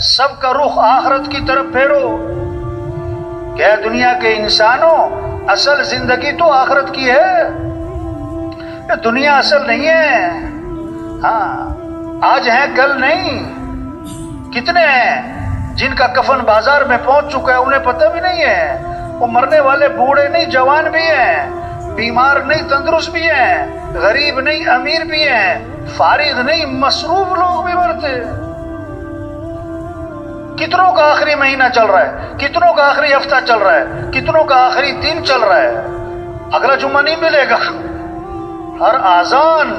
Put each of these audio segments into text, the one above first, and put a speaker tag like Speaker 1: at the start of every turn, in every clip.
Speaker 1: سب کا رخ آخرت کی طرف پھیرو کہ اے دنیا کے انسانوں، اصل زندگی تو آخرت کی ہے، یہ دنیا اصل نہیں ہے۔ ہاں آج ہیں کل نہیں۔ کتنے ہیں جن کا کفن بازار میں پہنچ چکا ہے، انہیں پتہ بھی نہیں ہے۔ وہ مرنے والے بوڑھے نہیں جوان بھی ہیں، بیمار نہیں تندرست بھی ہیں، غریب نہیں امیر بھی ہیں، فارغ نہیں مصروف لوگ بھی مرتے۔ کتنوں کا آخری مہینہ چل رہا ہے، کتنوں کا آخری ہفتہ چل رہا ہے، کتنوں کا آخری دن چل رہا ہے، اگلا جمعہ نہیں ملے گا۔ ہر اذان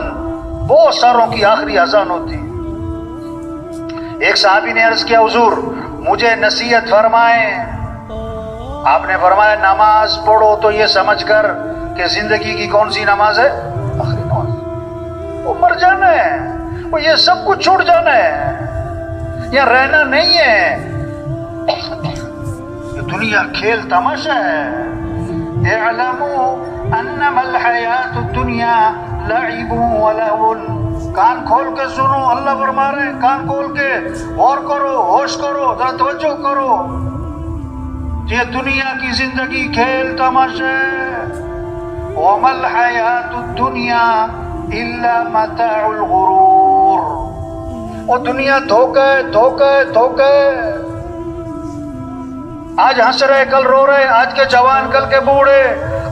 Speaker 1: بہت ساروں کی آخری اذان ہوتی۔ ایک صحابی نے عرض کیا حضور مجھے نصیحت فرمائیں۔ آپ نے فرمایا نماز پڑھو تو یہ سمجھ کر کہ زندگی کی کون سی نماز ہے؟ آخری نماز۔ وہ مر جانا ہے، وہ یہ سب کچھ چھوڑ جانا ہے، یہاں رہنا نہیں ہے۔ یہ دنیا کھیل تماشا ہے۔ اعلموا انما الحیات الدنیا لعب ولہو۔ کان کھول کے سنو، اللہ فرما رہے ہیں کان کھول کے غور کرو، ہوش کرو، ذرا توجہ کرو۔ یہ دنیا کی زندگی کھیل تماشا ہے۔ وما الحیات الدنیا الا متاع الغرور۔ وہ دنیا دھوکہ ہے، دھوکہ ہے، دھوکہ ہے۔ آج ہنس رہے کل رو رہے، آج کے جوان کل کے بوڑھے،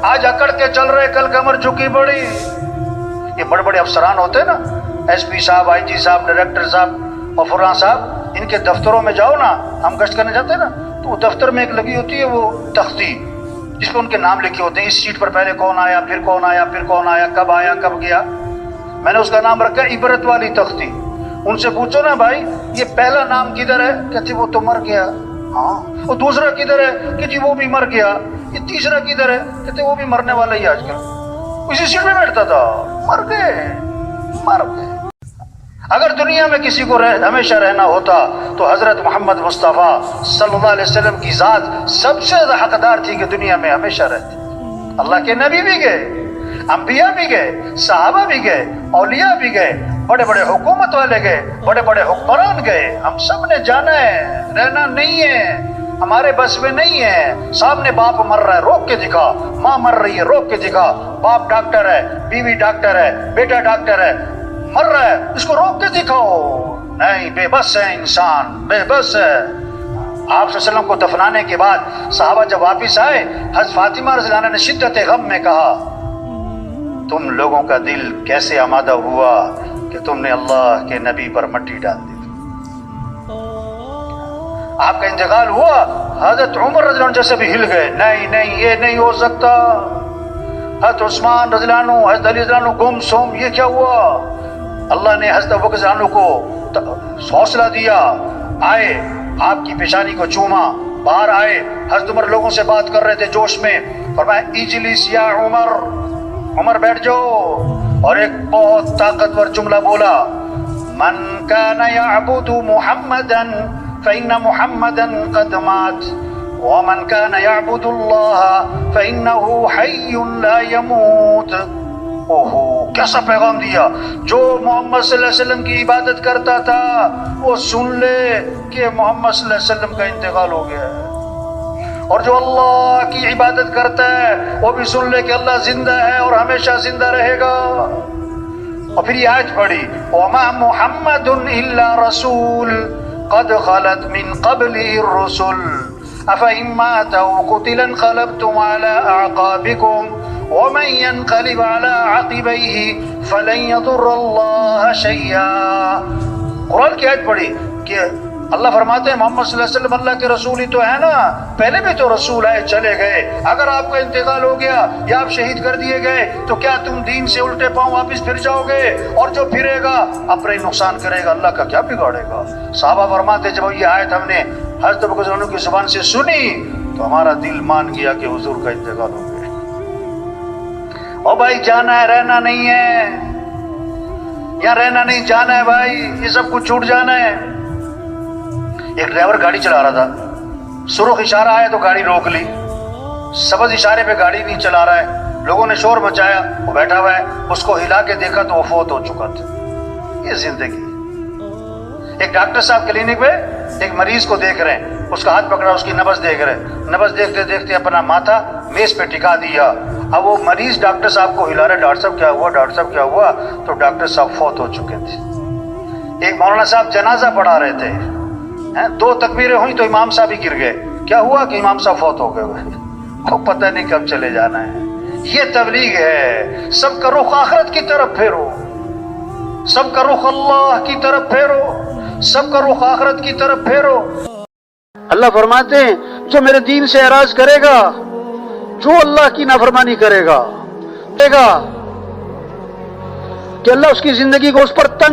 Speaker 1: آج اکڑ کے چل رہے کل کمر جھکی پڑی۔ یہ بڑے بڑے افسران ہوتے ہیں نا، ایس پی صاحب، آئی جی صاحب، ڈائریکٹر صاحب اور فلاں صاحب، ان کے دفتروں میں جاؤ نا، ہم گشت کرنے جاتے ہیں نا، تو وہ دفتر میں ایک لگی ہوتی ہے وہ تختی جس پہ ان کے نام لکھے ہوتے ہیں، اس سیٹ پر پہلے کون آیا، پھر کون آیا، پھر کون آیا، کب گیا۔ میں نے اس کا نام رکھا عبرت والی تختی۔ ان سے پوچھو نا بھائی یہ پہلا نام کدھر ہے؟ کہتے وہ تو مر گیا۔ ہاں وہ دوسرا کدھر ہے؟ کہ جی وہ بھی مر گیا۔ یہ تیسرا کدھر ہے؟ کہتے وہ بھی مرنے والا ہی آج کل، اسی سیٹ میں بیٹھتا تھا، مر گئے۔ اگر دنیا میں کسی کو ہمیشہ رہنا ہوتا تو حضرت محمد مصطفیٰ صلی اللہ علیہ وسلم کی ذات سب سے زیادہ حقدار تھی کہ دنیا میں ہمیشہ رہتے۔ اللہ کے نبی بھی گئے، انبیاء بھی گئے، صحابہ بھی گئے، اولیاء بھی گئے، بڑے بڑے حکومت والے گئے، بڑے بڑے حکمران گئے۔ ہم سب نے جانا ہے، رہنا نہیں ہے، ہمارے بس میں نہیں ہے۔ سامنے باپ مر رہا ہے، روک کے دکھا، ماں مر رہی ہے، روک کے دکھا، باپ ڈاکٹر ہے، بیوی ڈاکٹر ہے، بیٹا ڈاکٹر ہے، مر رہا ہے، اس کو روک کے دکھاؤ۔ نہیں، بے بس ہے انسان، بے بس ہے۔ آپ صلی اللہ علیہ وسلم کو دفنانے کے بعد صحابہ جب واپس آئے، حضرت فاطمہ رضی اللہ عنہا نے شدت غم میں کہا تم لوگوں کا دل کیسے آمادہ ہوا کہ تم نے اللہ کے نبی پر مٹی ڈال دی۔ آپ کا انتقال ہوا، حضرت عمر رضی اللہ عنہ جیسے بھی ہل گئے، نہیں یہ نہیں ہو سکتا۔ حضرت عثمان رضی اللہ عنہ، حضرت علی رضی اللہ عنہ گم سوم، یہ کیا ہوا؟ اللہ نے حضرت ابوبکر رضی اللہ عنہ کو حوصلہ دیا، آئے آپ کی پیشانی کو چوما، باہر آئے، حضرت عمر لوگوں سے بات کر رہے تھے جوش میں، فرمایا اجلس یا عمر، عمر بیٹھ جاؤ، اور ایک بہت طاقتور جملہ بولا، من کان یعبد محمدا فإن محمدا قد مات ومن كان يعبد الله فإنه حي لا يموت۔ اوہو کیسا پیغام دیا! جو محمد صلی اللہ علیہ وسلم کی عبادت کرتا تھا وہ سن لے کہ محمد صلی اللہ علیہ وسلم کا انتقال ہو گیا ہے، اور جو اللہ کی عبادت کرتا ہے وہ بھی سن لے کہ اللہ زندہ ہے اور ہمیشہ زندہ رہے گا۔ اور پھر یہ آیت پڑھی، وما محمد الا رسول قد خلت من قبله الرسل افإن مات أو قتل انقلبتم على أعقابكم ومن ينقلب على عقبيه فلن يضر الله شيئا۔ قرآن کی آیت پڑھی کہ اللہ فرماتے ہیں محمد صلی اللہ علیہ وسلم اللہ کے رسول ہی تو ہے نا، پہلے بھی تو رسول آئے چلے گئے، اگر آپ کا انتقال ہو گیا یا آپ شہید کر دیے گئے تو کیا تم دین سے الٹے پاؤں واپس پھر جاؤ گے؟ اور جو پھرے گا اپنا ہی نقصان کرے گا، اللہ کا کیا بگاڑے گا؟ صحابہ فرماتے جب یہ آیت ہم نے حضرت ابو بکر کی زبان سے سنی تو ہمارا دل مان گیا کہ حضور کا انتقال ہو گیا۔ او بھائی جانا ہے، رہنا نہیں ہے، یہاں رہنا نہیں، جانا ہے بھائی، یہ سب کچھ چھوٹ جانا ہے۔ ایک ڈرائیور گاڑی چلا رہا تھا، سرخ اشارہ آیا تو گاڑی روک لی، سبز اشارے پہ گاڑی نہیں چلا رہا ہے، لوگوں نے شور مچایا، وہ بیٹھا ہوا ہے، اس کو ہلا کے دیکھا تو وہ فوت ہو چکا تھا۔ یہ زندگی، ایک ڈاکٹر صاحب کلینک میں ایک مریض کو دیکھ رہے ہیں، اس کا ہاتھ پکڑا، اس کی نبض دیکھ رہے ہیں، نبض دیکھتے دیکھتے اپنا ماتھا میز پہ ٹکا دیا۔ اب وہ مریض ڈاکٹر صاحب کو ہلا رہے، ڈاکٹر صاحب کیا ہوا، ڈاکٹر صاحب کیا ہوا؟ تو ڈاکٹر صاحب فوت ہو چکے تھے۔ ایک مولانا صاحب جنازہ پڑھا رہے تھے، 2 تکبیریں ہوئی تو امام صاحب ہی گر گئے۔ کیا ہوا کہ امام صاحب فوت ہو گئے، کو پتہ نہیں کب چلے جانا ہے۔ یہ تبلیغ ہے، سب کا رخ آخرت کی طرف پھیرو، سب کا رخ اللہ کی طرف پھیرو، سب کا رخ آخرت کی طرف پھیرو۔ اللہ فرماتے ہیں جو میرے دین سے اعراض کرے گا، جو اللہ کی نافرمانی کرے گا کہ اللہ اس کی زندگی کو اس پر تنگ